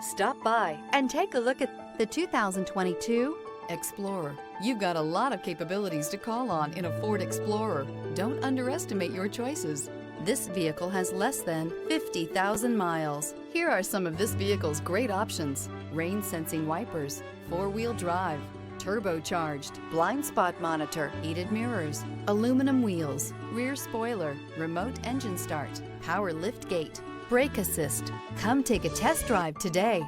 Stop by and take a look at the 2022 Explorer. You've got a lot of capabilities to call on in a Ford Explorer. Don't underestimate your choices. This vehicle has less than 50,000 miles. Here are some of this vehicle's great options: rain sensing wipers, 4-wheel drive, turbocharged, blind spot monitor, heated mirrors, aluminum wheels, rear spoiler, remote engine start, power lift gate, brake assist. Come take a test drive today.